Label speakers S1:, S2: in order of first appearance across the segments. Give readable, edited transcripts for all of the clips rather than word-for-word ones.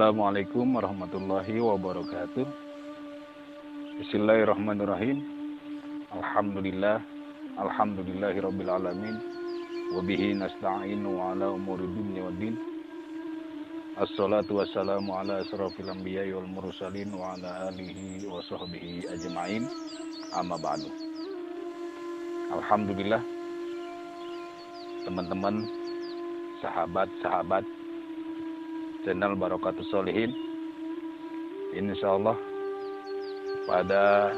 S1: Assalamualaikum warahmatullahi wabarakatuh. Bismillahirrahmanirrahim. Alhamdulillah. Alhamdulillahirabbil alamin. Wa bihi nasta'inu ala umuri dunya waddin. Assalatu wassalamu ala asrofil anbiya'i wal mursalin wa ala alihi wa sahbihi ajma'in. Amma ba'du. Alhamdulillah, teman-teman, sahabat-sahabat channel Barokatus Sholihin, insyaallah pada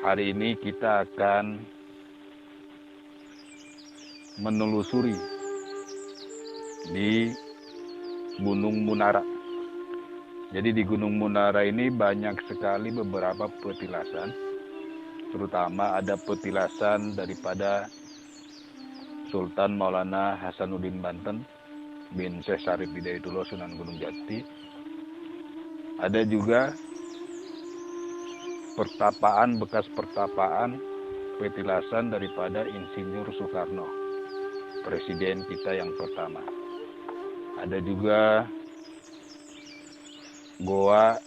S1: hari ini kita akan menelusuri di Gunung Munara. Jadi di Gunung Munara ini banyak sekali beberapa petilasan, terutama ada petilasan daripada Sultan Maulana Hasanuddin Banten bin Syekh Syarif Hidayatullah Sunan Gunung Jati. Ada juga pertapaan, bekas pertapaan petilasan daripada Insinyur Soekarno, presiden kita yang pertama. Ada juga goa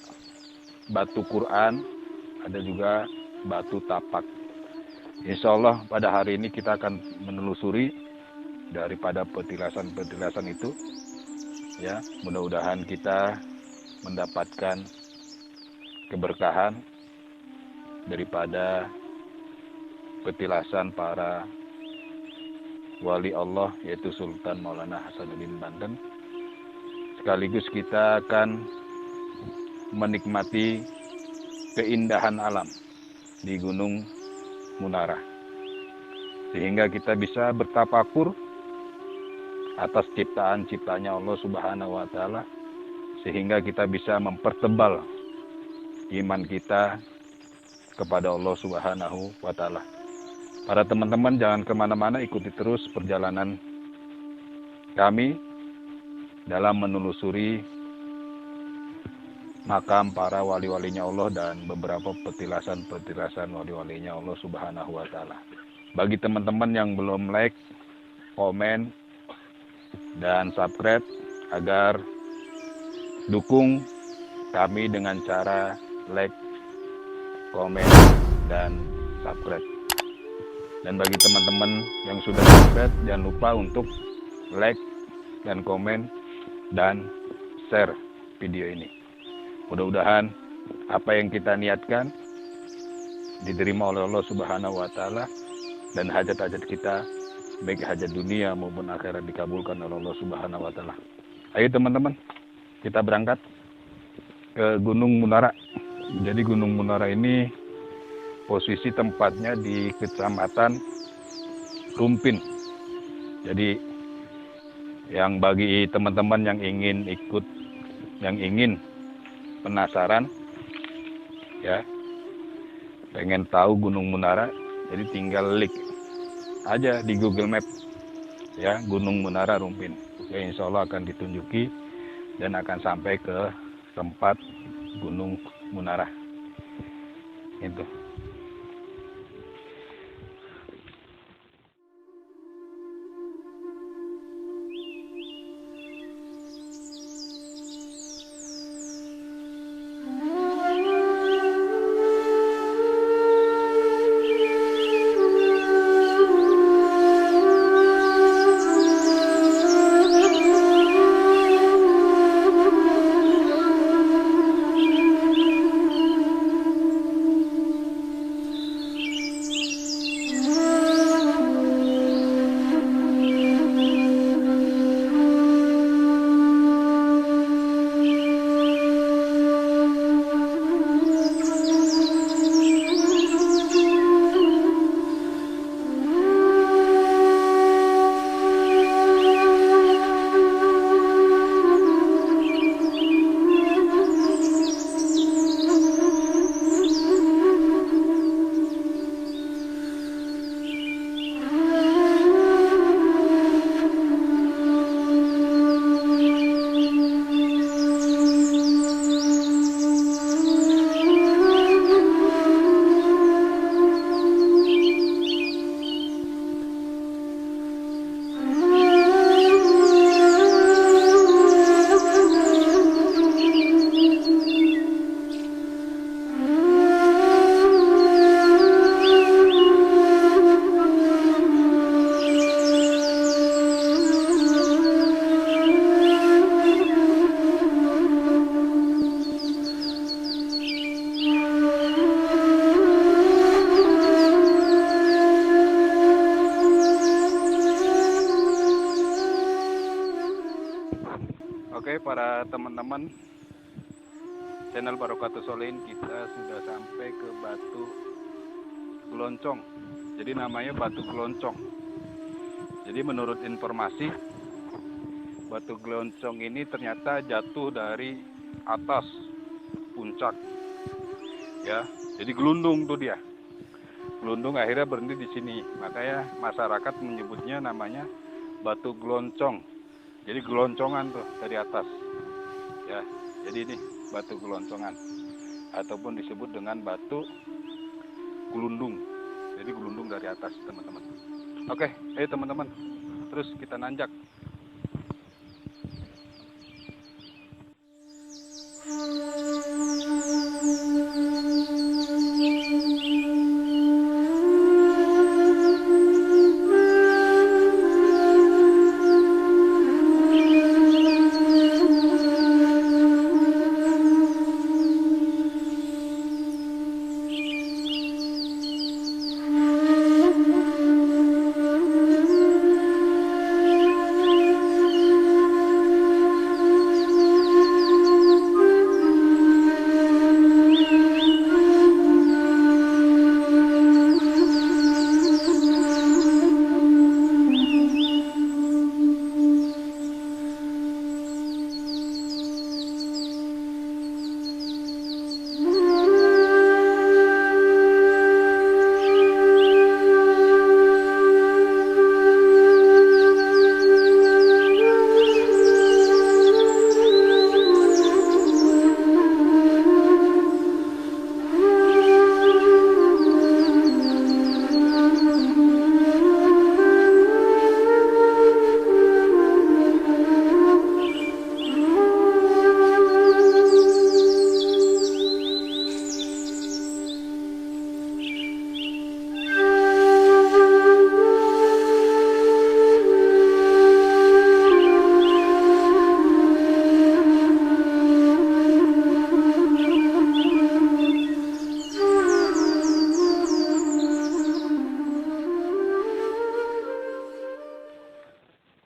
S1: batu Quran, ada juga batu tapak. Insya Allah pada hari ini kita akan menelusuri daripada petilasan-petilasan itu, ya. Mudah-mudahan kita mendapatkan keberkahan daripada petilasan para wali Allah, yaitu Sultan Maulana Hasanuddin Banten. Sekaligus kita akan menikmati keindahan alam di Gunung Munara, sehingga kita bisa bertafakur atas ciptaan-ciptanya Allah Subhanahu wa Ta'ala, sehingga kita bisa mempertebal iman kita kepada Allah Subhanahu wa Ta'ala. Para teman-teman jangan kemana-mana, ikuti terus perjalanan kami dalam menelusuri makam para wali-walinya Allah dan beberapa petilasan-petilasan wali-walinya Allah Subhanahu wa Ta'ala. Bagi teman-teman yang belum like, komen, dan subscribe, agar dukung kami dengan cara like, komen, dan subscribe. Dan bagi teman-teman yang sudah subscribe, jangan lupa untuk like dan komen dan share video ini. Mudah-mudahan apa yang kita niatkan diterima oleh Allah Subhanahu wa Ta'ala, dan hajat-hajat kita baik hajat dunia maupun akhirat dikabulkan oleh Allah Subhanahu wa Ta'ala. Ayo teman-teman, kita berangkat ke Gunung Munara. Jadi Gunung Munara ini posisi tempatnya di Kecamatan Rumpin. Jadi yang bagi teman-teman yang ingin ikut, yang ingin penasaran, ya, pengen tahu Gunung Munara, jadi tinggal klik aja di Google Map, ya, Gunung Munara Rumpin. Ya, insya Allah akan ditunjuki dan akan sampai ke tempat Gunung Munara. Itu. teman-teman channel Barokatus Solihin, kita sudah sampai ke Batu Geloncong. Jadi namanya Batu Geloncong. Jadi menurut informasi, Batu Geloncong ini ternyata jatuh dari atas puncak, ya. Jadi gelundung tuh dia. Gelundung akhirnya berhenti di sini. Makanya masyarakat menyebutnya namanya Batu Geloncong. Jadi geloncongan tuh dari atas, ya. Jadi ini batu geloncongan, ataupun disebut dengan batu gelundung. Jadi gelundung dari atas, teman-teman. Oke, ayo teman-teman, terus kita nanjak.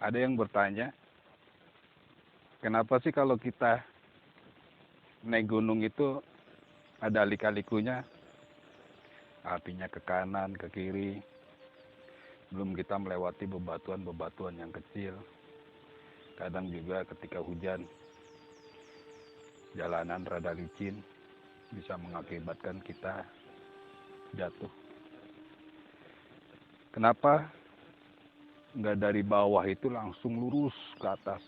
S1: Ada yang bertanya, kenapa sih kalau kita naik gunung itu ada lika-likunya, apinya ke kanan, ke kiri, belum kita melewati bebatuan-bebatuan yang kecil. Kadang juga ketika hujan, jalanan rada licin, bisa mengakibatkan kita jatuh. Kenapa nggak dari bawah itu langsung lurus ke atas?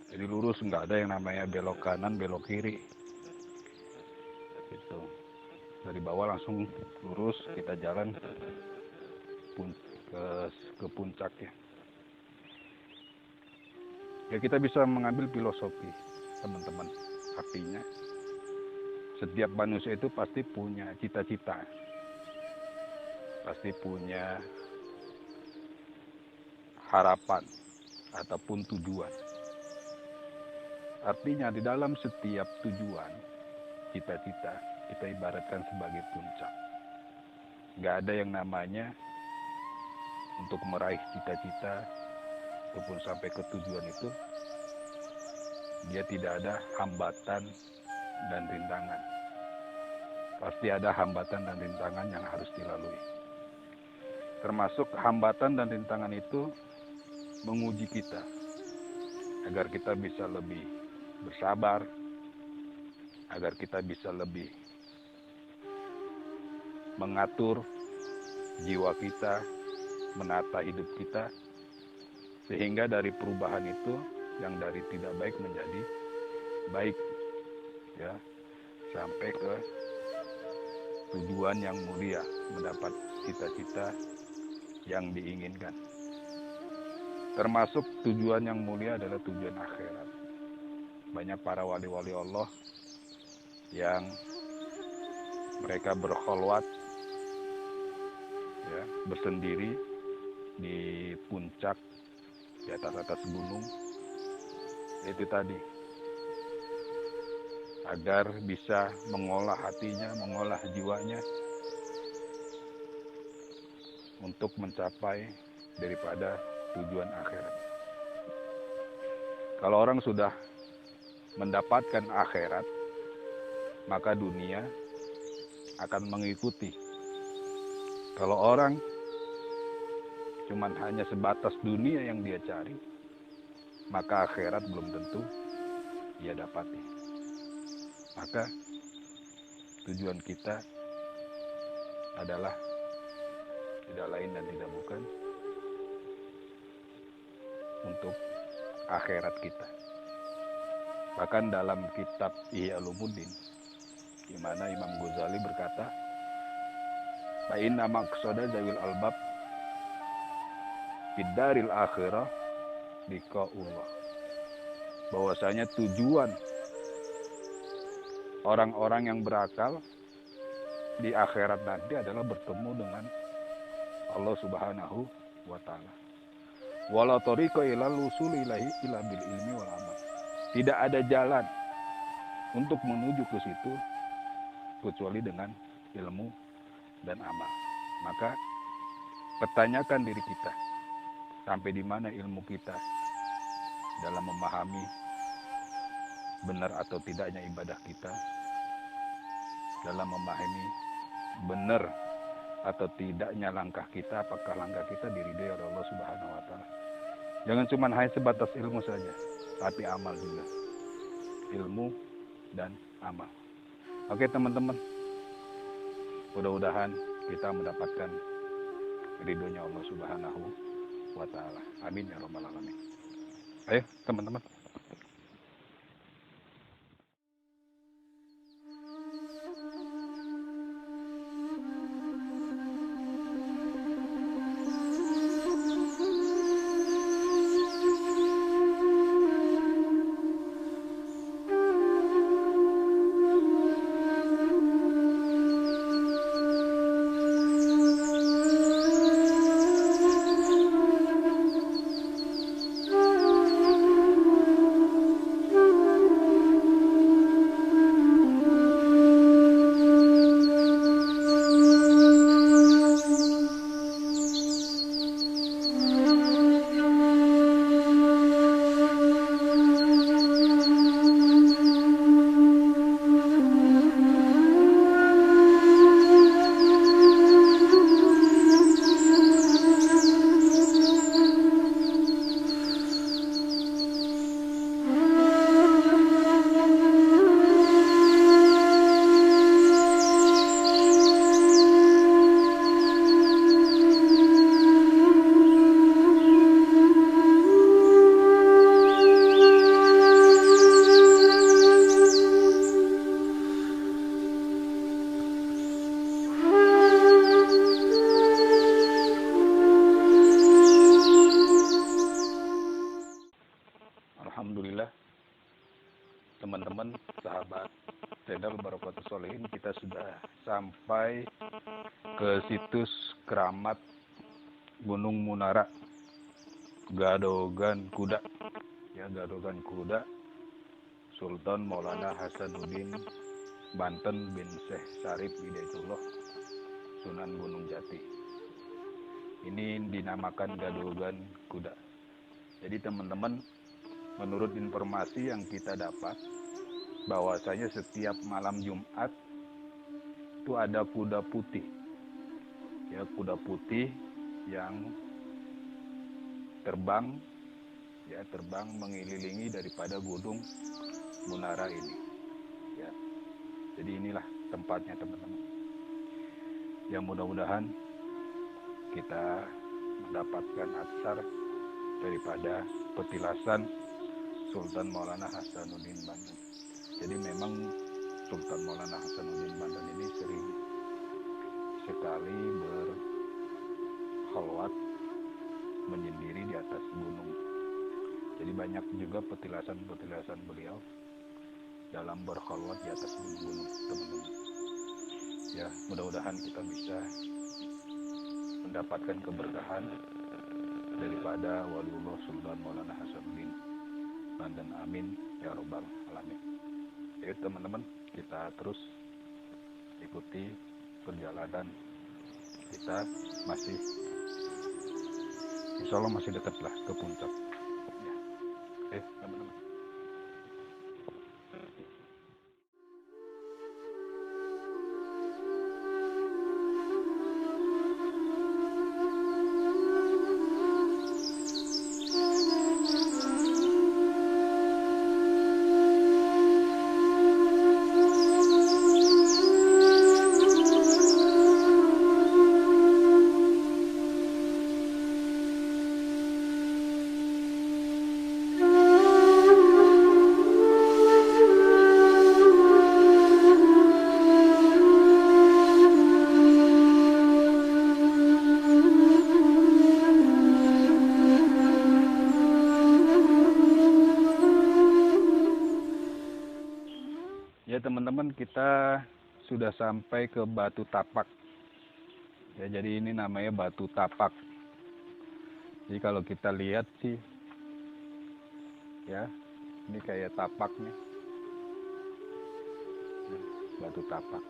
S1: Jadi lurus, nggak ada yang namanya belok kanan, belok kiri. Gitu. Dari bawah langsung lurus, kita jalan ke puncaknya. Ya kita bisa mengambil filosofi, teman-teman. Artinya, setiap manusia itu pasti punya cita-cita. Pasti punya harapan ataupun tujuan. Artinya di dalam setiap tujuan, cita-cita, kita ibaratkan sebagai puncak. Nggak ada yang namanya untuk meraih cita-cita ataupun sampai ke tujuan itu, dia tidak ada hambatan dan rintangan. Pasti ada hambatan dan rintangan yang harus dilalui. Termasuk hambatan dan rintangan itu menguji kita agar kita bisa lebih bersabar, agar kita bisa lebih mengatur jiwa kita, menata hidup kita, sehingga dari perubahan itu yang dari tidak baik menjadi baik, ya, sampai ke tujuan yang mulia, mendapat cita-cita yang diinginkan. Termasuk tujuan yang mulia adalah tujuan akhirat. Banyak para wali-wali Allah yang mereka berkholwat, ya, bersendiri di puncak, di atas gunung. Itu tadi, agar bisa mengolah hatinya, mengolah jiwanya untuk mencapai daripada tujuan akhirat. Kalau orang sudah mendapatkan akhirat, maka dunia akan mengikuti. Kalau orang cuman hanya sebatas dunia yang dia cari, maka akhirat belum tentu dia dapati. Maka tujuan kita adalah tidak lain dan tidak bukan untuk akhirat kita. Bahkan dalam kitab Ihya Ulumuddin, di mana Imam Ghazali berkata, "Fa inna maqsada zawil albab bidaril akhirah liqa'ullah." Bahwasanya tujuan orang-orang yang berakal di akhirat nanti adalah bertemu dengan Allah Subhanahu wa taala. Wala tariqa ilal usul ilahi illa bil ilmi wal amal. Tidak ada jalan untuk menuju ke situ kecuali dengan ilmu dan amal. Maka pertanyakan diri kita, sampai di mana ilmu kita dalam memahami benar atau tidaknya ibadah kita, dalam memahami benar atau tidaknya langkah kita, apakah langkah kita diridhai oleh Allah Subhanahu wa taala. Jangan cuma hanya sebatas ilmu saja, tapi amal juga. Ilmu dan amal. Oke teman-teman, mudah-mudahan kita mendapatkan ridhonya Allah Subhanahu wa taala. Amin ya rabbal alamin. Ayo teman-teman. Alhamdulillah teman-teman sahabat channel Barokatuh Sholihin, kita sudah sampai ke situs keramat Gunung Munara, Gadogan Kuda, ya, Gadogan Kuda, Sultan Maulana Hasanuddin Banten bin Syekh Syarif Hidayatullah Sunan Gunung Jati. Ini dinamakan Gadogan Kuda. Jadi teman-teman, menurut informasi yang kita dapat, bahwasanya setiap malam Jumat itu ada kuda putih, ya, kuda putih yang terbang, ya, terbang mengelilingi daripada Gunung Munara ini, ya. Jadi inilah tempatnya teman-teman. Yang mudah-mudahan kita mendapatkan atsar daripada petilasan Sultan Maulana Hasanuddin Banten. Jadi memang Sultan Maulana Hasanuddin Banten ini sering sekali berkhalwat menyendiri di atas gunung. Jadi banyak juga petilasan-petilasan beliau dalam berkhalwat di atas gunung, teman-teman. Ya, mudah-mudahan kita bisa mendapatkan keberkahan daripada waliullah Sultan Maulana Hasanuddin Banten. Amin ya rabbal alamin. Jadi teman-teman, kita terus ikuti perjalanan kita, masih insya Allah masih dekatlah ke puncak, ya. Teman-teman. teman-teman, kita sudah sampai ke Batu Tapak. Ya, jadi ini namanya Batu Tapak. Jadi kalau kita lihat sih, ya, ini kayak tapaknya, Batu Tapak.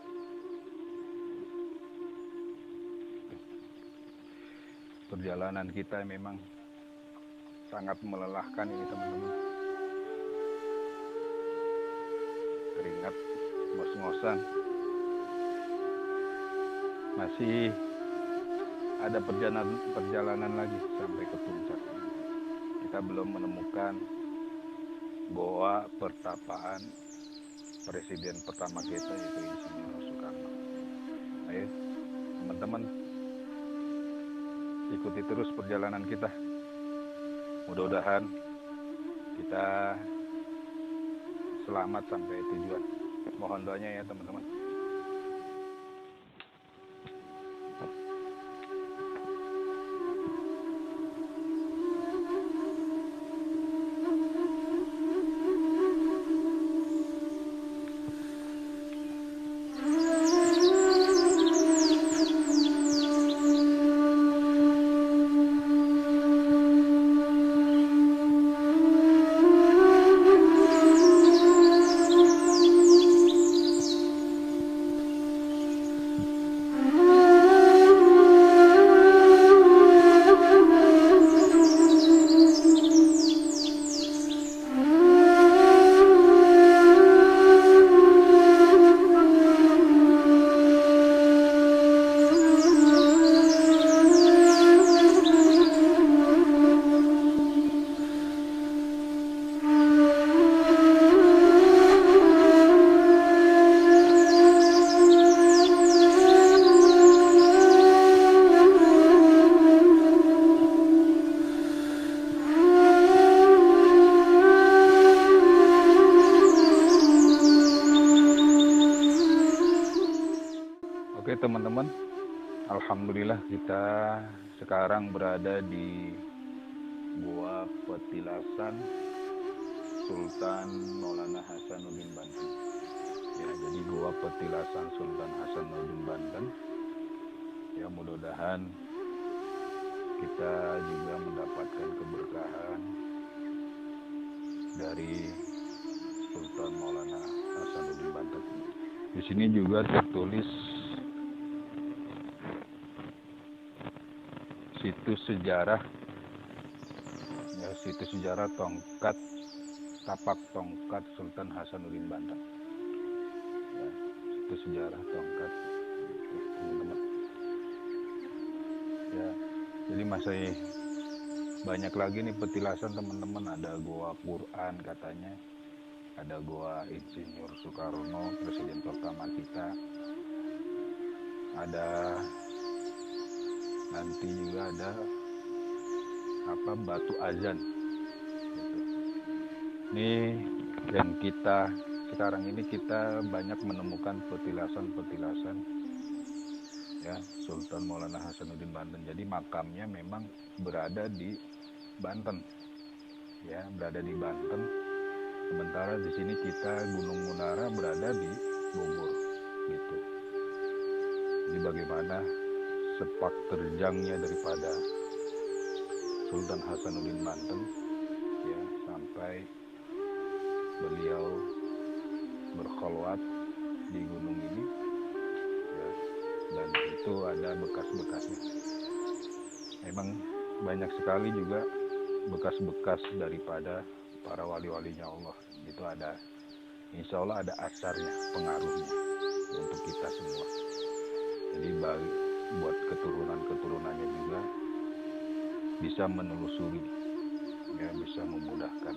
S1: Perjalanan kita memang sangat melelahkan ini teman-teman. Keringat ngos-ngosan. Masih ada perjalanan lagi sampai ke puncak. Kita belum menemukan goa pertapaan presiden pertama kita, yaitu Insinyur Soekarno. Ayo teman-teman, ikuti terus perjalanan kita. Mudah-mudahan kita selamat sampai tujuan. Mohon doanya ya teman-teman. Oke teman-teman, alhamdulillah kita sekarang berada di Gua Petilasan Sultan Maulana Hasanuddin Banten. Ya, jadi Gua Petilasan Sultan Hasanuddin Banten. Ya, mudah-mudahan kita juga mendapatkan keberkahan dari Sultan Maulana Hasanuddin Banten. Di sini juga tertulis situs sejarah, ya, situs sejarah tongkat tapak tongkat Sultan Hasanuddin Banten. Ya, situs sejarah tongkat, teman-teman. Ya, jadi masih banyak lagi nih petilasan teman-teman. Ada goa Quran katanya, ada goa Insinyur Soekarno, presiden pertama kita. Ada nanti juga ada batu azan gitu. Ini yang kita sekarang ini kita banyak menemukan petilasan ya Sultan Maulana Hasanuddin Banten. Jadi makamnya memang berada di Banten, ya, berada di Banten. Sementara di sini kita Gunung Munara berada di Bogor gitu. Jadi bagaimana sepak terjangnya daripada Sultan Hasanuddin Banten, ya, sampai beliau berkholwat di gunung ini, ya, dan itu ada bekas-bekasnya. Memang banyak sekali juga bekas-bekas daripada para wali-walinya Allah. Itu ada, insya Allah ada asarnya, pengaruhnya untuk kita semua. Jadi buat keturunan-keturunannya juga bisa menelusuri, ya, bisa memudahkan.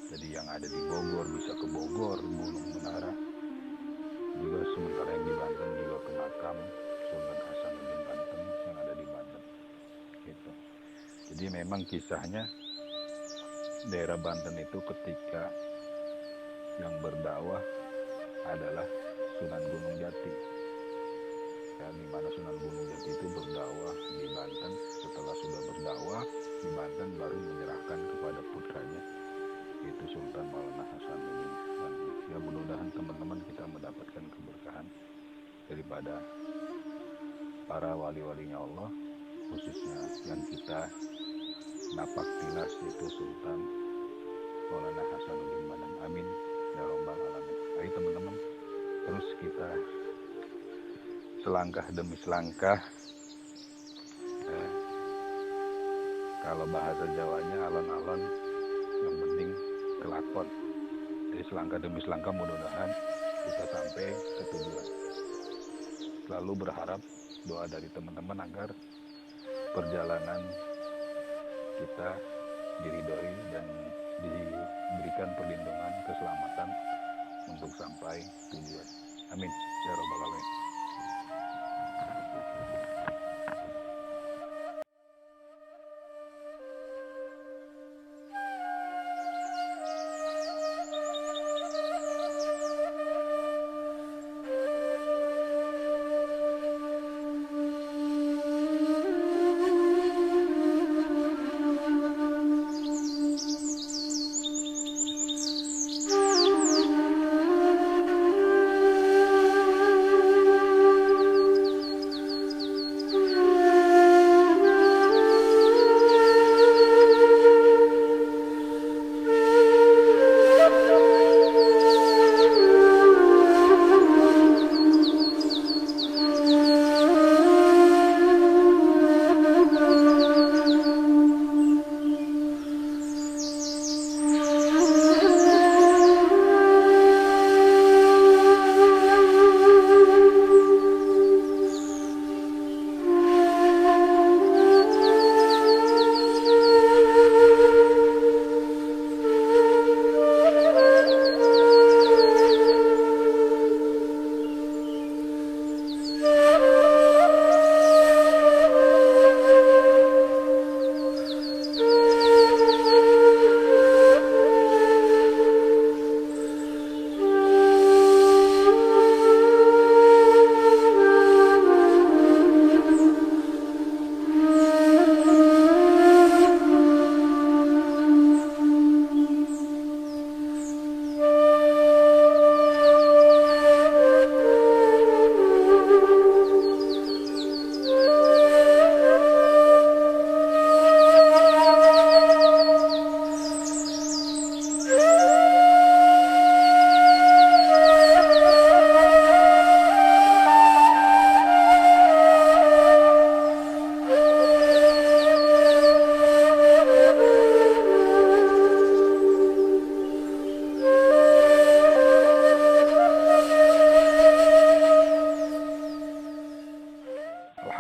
S1: Jadi yang ada di Bogor bisa ke Bogor, Gunung Munara, juga sementara yang di Banten juga ke makam Sultan Hasanuddin Banten yang ada di Banten. Gitu. Jadi memang kisahnya daerah Banten itu ketika yang berdakwah adalah Sunan Gunung Jati. Ya, di mana Sunan Gunung Jati itu berdakwah di Banten. Setelah sudah berdakwah di Banten baru menyerahkan kepada putranya, yaitu Sultan Maulana Hasanuddin Banten. Ya mudah-mudahan teman-teman kita mendapatkan keberkahan daripada para wali-walinya Allah, khususnya yang kita napak tilas itu Sultan Maulana Hasanuddin Madan. Amin ya robbal alamin. Ayo teman-teman, terus kita selangkah demi selangkah, kalau bahasa Jawanya alon-alon, yang penting kelakon. Jadi selangkah demi selangkah mudah-mudahan kita sampai ke tujuan. Selalu berharap doa dari teman-teman agar perjalanan kita diridhoi dan diberikan perlindungan, keselamatan untuk sampai tujuan. Amin ya robbal alamin.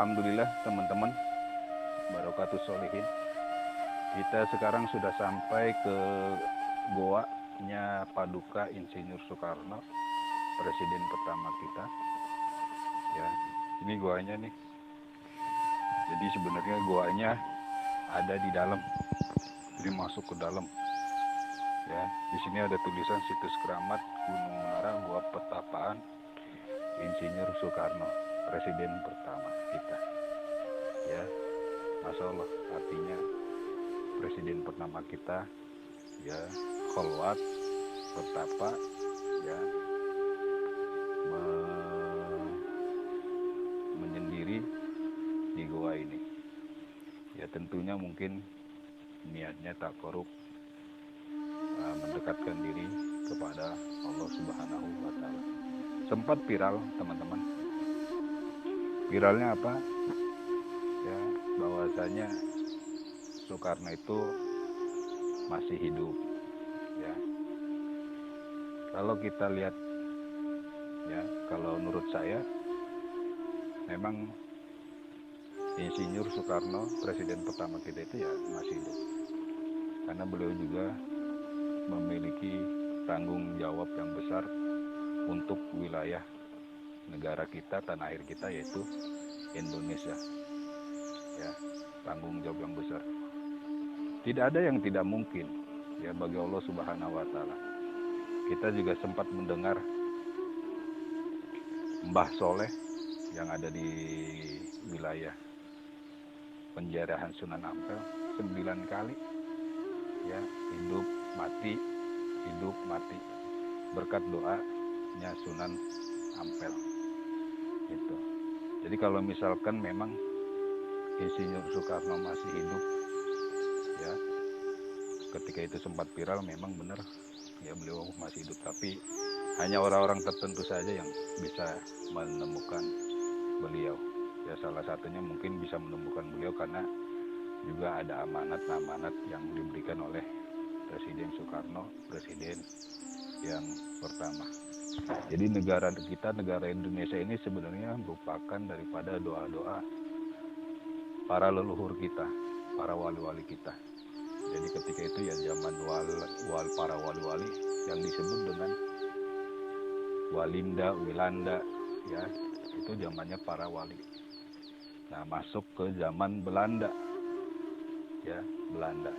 S1: Alhamdulillah teman-teman, barokatus sholihin. Kita sekarang sudah sampai ke goanya Paduka Insinyur Soekarno, presiden pertama kita. Ya, ini goanya nih. Jadi sebenarnya goanya ada di dalam. Jadi masuk ke dalam. Ya, di sini ada tulisan situs keramat Gunung Menara Gua Petapaan Insinyur Soekarno, presiden pertama kita. Ya, Masya Allah, artinya presiden pertama kita, ya, kholwat, bertapa, ya, menyendiri di goa ini. Ya tentunya mungkin niatnya tak korup, mendekatkan diri kepada Allah Subhanahu wa Ta'ala. Sempat viral teman-teman. Viralnya apa? Ya, bahwasanya Soekarno itu masih hidup. Ya, kalau kita lihat, ya, kalau menurut saya, memang Insinyur Soekarno, presiden pertama kita itu ya masih hidup. Karena beliau juga memiliki tanggung jawab yang besar untuk wilayah negara kita, tanah air kita, yaitu Indonesia. Ya, tanggung jawab yang besar. Tidak ada yang tidak mungkin, ya, bagi Allah Subhanahu wa Ta'ala. Kita juga sempat mendengar Mbah Soleh yang ada di wilayah penjarahan Sunan Ampel 9 kali, ya, hidup mati, berkat doanya Sunan Ampel itu. Jadi kalau misalkan memang Insinyur Soekarno masih hidup ya, ketika itu sempat viral, memang benar ya beliau masih hidup, tapi hanya orang-orang tertentu saja yang bisa menemukan beliau ya. Salah satunya mungkin bisa menemukan beliau karena juga ada amanat-amanat yang diberikan oleh Presiden Soekarno, presiden yang pertama. Jadi negara kita, negara Indonesia ini sebenarnya merupakan daripada doa-doa para leluhur kita, para wali-wali kita. Jadi ketika itu ya zaman para wali-wali yang disebut dengan Walinda, Wilanda ya, itu zamannya para wali. Nah, masuk ke zaman Belanda ya, Belanda.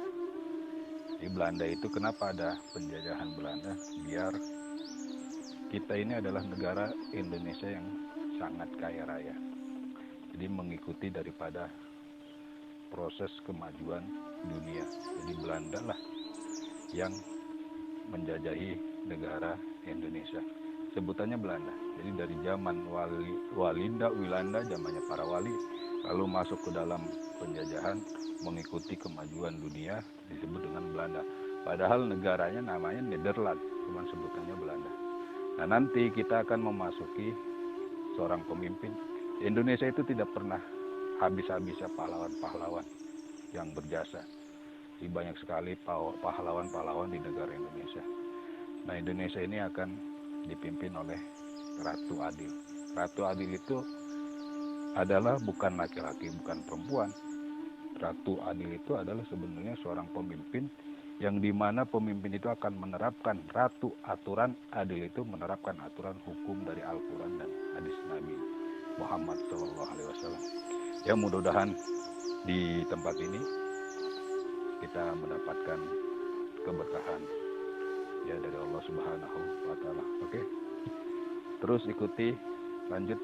S1: Di Belanda itu kenapa ada penjajahan Belanda? Biar kita ini adalah negara Indonesia yang sangat kaya raya. Jadi mengikuti daripada proses kemajuan dunia. Jadi Belanda lah yang menjajahi negara Indonesia. Sebutannya Belanda. Jadi dari zaman Walinda, Wilanda, zamannya para wali, lalu masuk ke dalam penjajahan, mengikuti kemajuan dunia, disebut dengan Belanda. Padahal negaranya namanya Nederland, cuma sebutannya Belanda. Nah, nanti kita akan memasuki seorang pemimpin. Indonesia itu tidak pernah habis-habisnya pahlawan-pahlawan yang berjasa. Jadi banyak sekali pahlawan-pahlawan di negara Indonesia. Nah, Indonesia ini akan dipimpin oleh Ratu Adil. Ratu Adil itu adalah bukan laki-laki, bukan perempuan. Ratu Adil itu adalah sebenarnya seorang pemimpin yang dimana pemimpin itu akan menerapkan ratu aturan, adil itu menerapkan aturan hukum dari Al-Quran dan hadis Nabi Muhammad SAW. Ya, mudah-mudahan di tempat ini kita mendapatkan keberkahan ya dari Allah Subhanahu wa Ta'ala. Oke, terus ikuti lanjut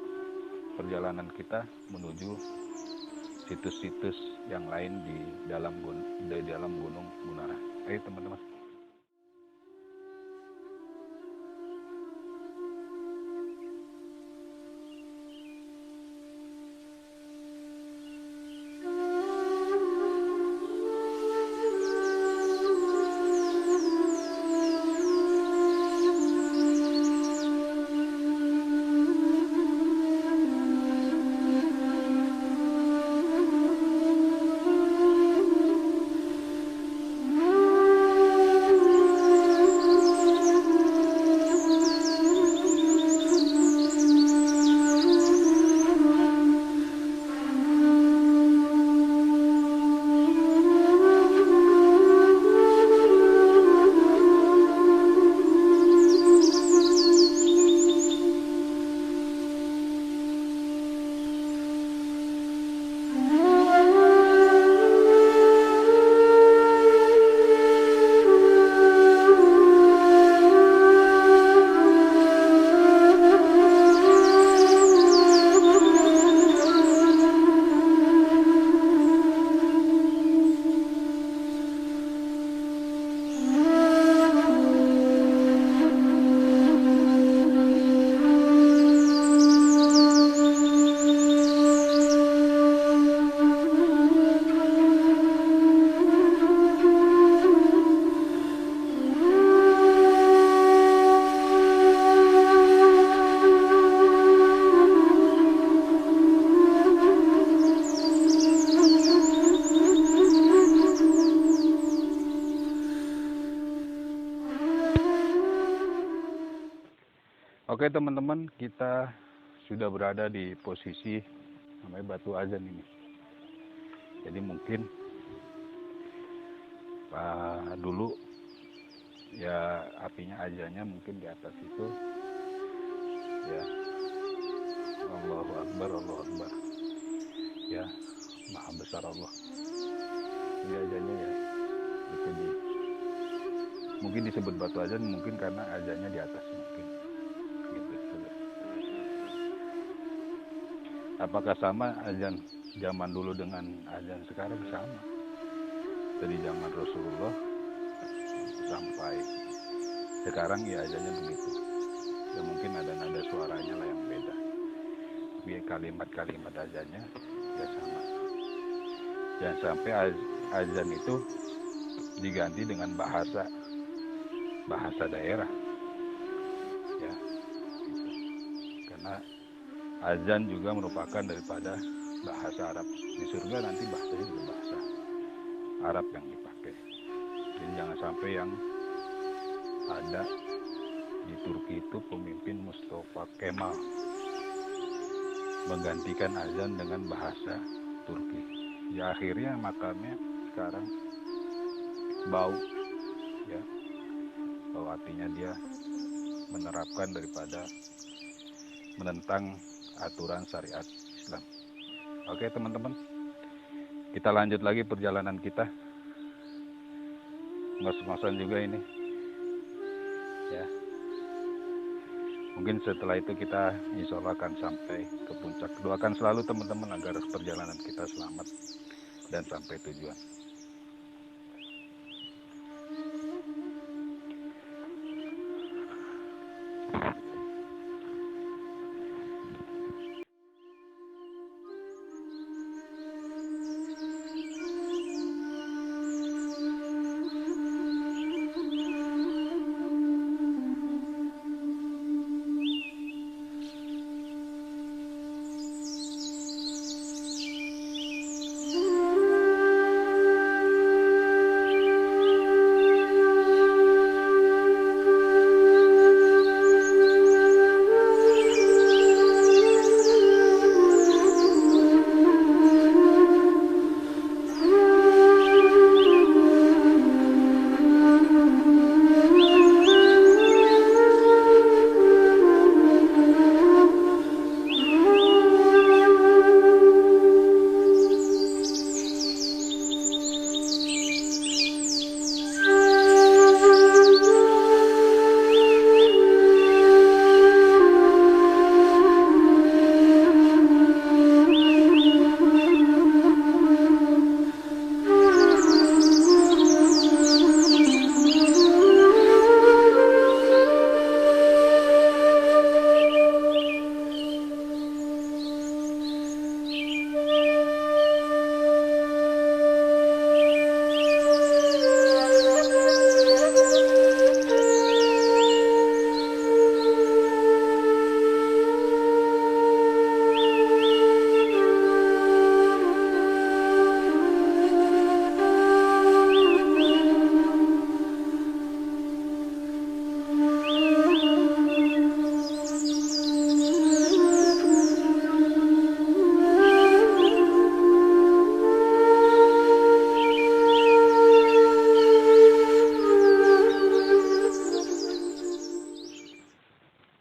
S1: perjalanan kita menuju situs-situs yang lain di dalam Gunung Munara. Ayo teman-teman. Oke teman-teman, kita sudah berada di posisi namanya Batu Azan ini. Jadi mungkin dulu ya apinya azannya mungkin di atas itu ya. Allahu Akbar, Allahu Akbar. Ya, Maha Besar Allah. Ini azannya ya itu mungkin disebut Batu Azan mungkin karena azannya di atas mungkin. Apakah sama azan zaman dulu dengan azan sekarang? Sama. Dari zaman Rasulullah sampai Sekarang ya azannya begitu. Ya mungkin ada nada suaranya lah yang beda. Tapi kalimat-kalimat azannya ya sama. Jangan sampai azan itu diganti dengan bahasa daerah, ya. Gitu. Karena azan juga merupakan daripada bahasa Arab. Di surga nanti bahasanya juga bahasa Arab yang dipakai. Jadi jangan sampai yang ada di Turki itu pemimpin Mustafa Kemal menggantikan azan dengan bahasa Turki. Ya akhirnya makamnya sekarang bau, ya, bau, artinya dia menerapkan daripada menentang aturan syariat Islam. Oke teman-teman, kita lanjut lagi perjalanan kita. Ngos-ngosan juga ini, ya. Mungkin setelah itu kita insya Allah akan sampai ke puncak. Doakan selalu teman-teman agar perjalanan kita selamat dan sampai tujuan.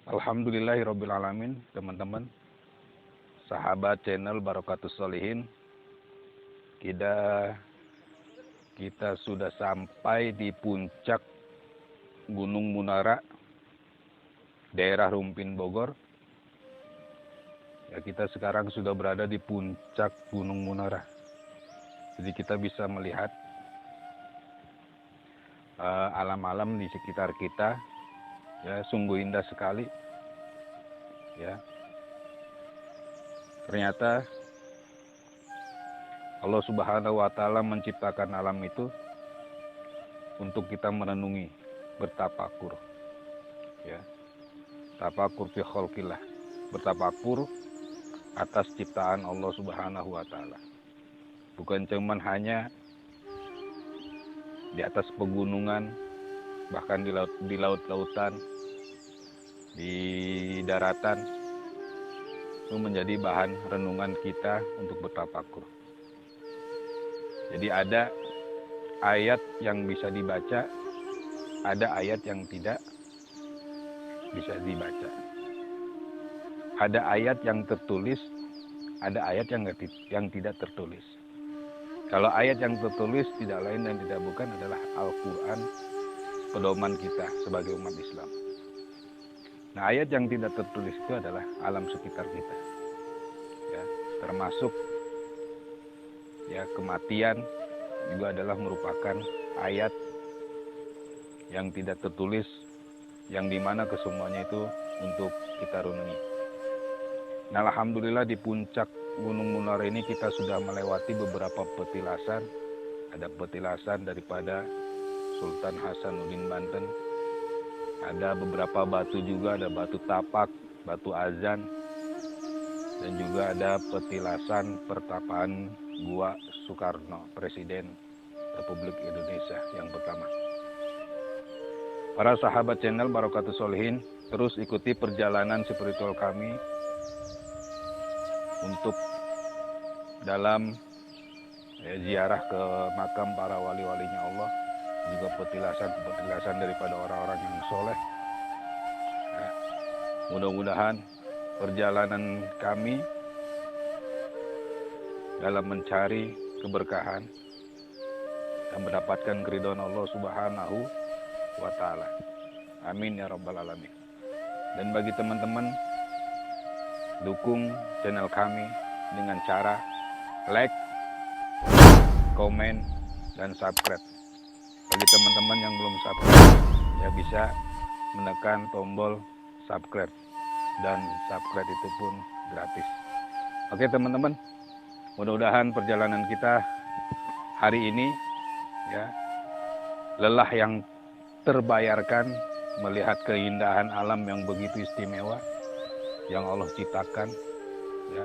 S1: Alhamdulillahirrabbilalamin, teman-teman, sahabat channel Barokatus Sholihin. Kita sudah sampai di puncak Gunung Munara, daerah Rumpin Bogor. Ya, kita sekarang sudah berada di puncak Gunung Munara. Jadi kita bisa melihat alam-alam di sekitar kita. Ya, sungguh indah sekali. Ya, ternyata Allah Subhanahu wa Ta'ala menciptakan alam itu untuk kita merenungi, bertafakur. Ya, tafakur fi khalqillah, bertafakur atas ciptaan Allah Subhanahu wa Ta'ala. Bukan cuman hanya di atas pegunungan, bahkan di laut-lautan, di daratan, itu menjadi bahan renungan kita untuk bertafakur. Jadi ada ayat yang bisa dibaca, ada ayat yang tidak bisa dibaca. Ada ayat yang tertulis, ada ayat yang tidak tertulis. Kalau ayat yang tertulis tidak lain dan tidak bukan adalah Al-Quran, pedoman kita sebagai umat Islam. Nah, ayat yang tidak tertulis itu adalah alam sekitar kita, ya, termasuk ya kematian juga adalah merupakan ayat yang tidak tertulis yang dimana kesemuanya itu untuk kita renungi. Nah, alhamdulillah di puncak Gunung Munara ini kita sudah melewati beberapa petilasan. Ada petilasan daripada Sultan Hasanuddin Banten. Ada beberapa batu juga, ada batu tapak, batu azan, dan juga ada petilasan pertapaan Gua Soekarno, Presiden Republik Indonesia yang pertama. Para sahabat channel Barokatus Sholihin, terus ikuti perjalanan spiritual kami untuk dalam ziarah ke makam para wali-walinya Allah, juga petilasan daripada orang-orang yang soleh. Mudah-mudahan perjalanan kami dalam mencari keberkahan dan mendapatkan keridhaan Allah Subhanahu wa ta'ala. Amin ya rabbal alamin. Dan bagi teman-teman, dukung channel kami dengan cara like, komen, dan subscribe. Bagi teman-teman yang belum subscribe, ya bisa menekan tombol subscribe, dan subscribe itu pun gratis. Oke teman-teman, mudah-mudahan perjalanan kita hari ini ya lelah yang terbayarkan melihat keindahan alam yang begitu istimewa yang Allah ciptakan. Ya,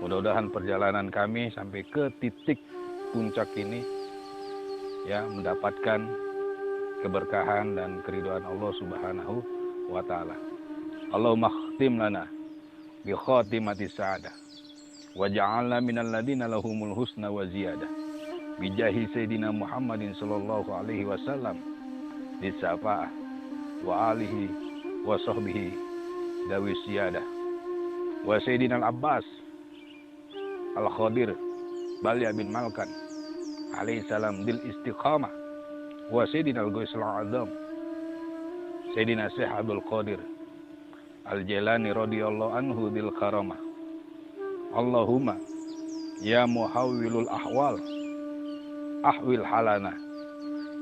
S1: mudah-mudahan perjalanan kami sampai ke titik puncak ini ya mendapatkan keberkahan dan keridhaan Allah Subhanahu wa ta'ala. Allahumma khtim lana bi khatimati sa'adah waj'alna minal ladina lahumul husna wa ziyadah bi jahi sayyidina Muhammadin sallallahu alaihi wasallam di syafa'ah wa alihi wa sahbihi dawi siyadah wa sayyidina al-Abbas al-Khadir Balya bin Malkan alaihi salam dil istiqamah wa sayyidina al-Ghaisul Azam sayyidina Syekh Abdul Qadir Al-Jailani radhiyallahu anhu dil karamah. Allahumma ya muhawwilul ahwal ahwil halana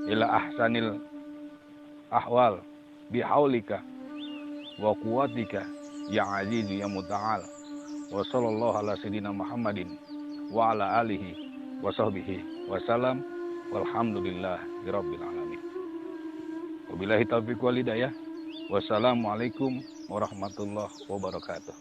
S1: ila ahsanil ahwal bihaulika wa quwwatika ya azizu ya muta'al. Wa sallallahu ala sayyidina Muhammadin wa ala alihi wa sahbihi wa salam walhamdulillahi rabbil alamin. Wabillahi taufiq wal hidayah. Wassalamualaikum warahmatullahi wabarakatuh.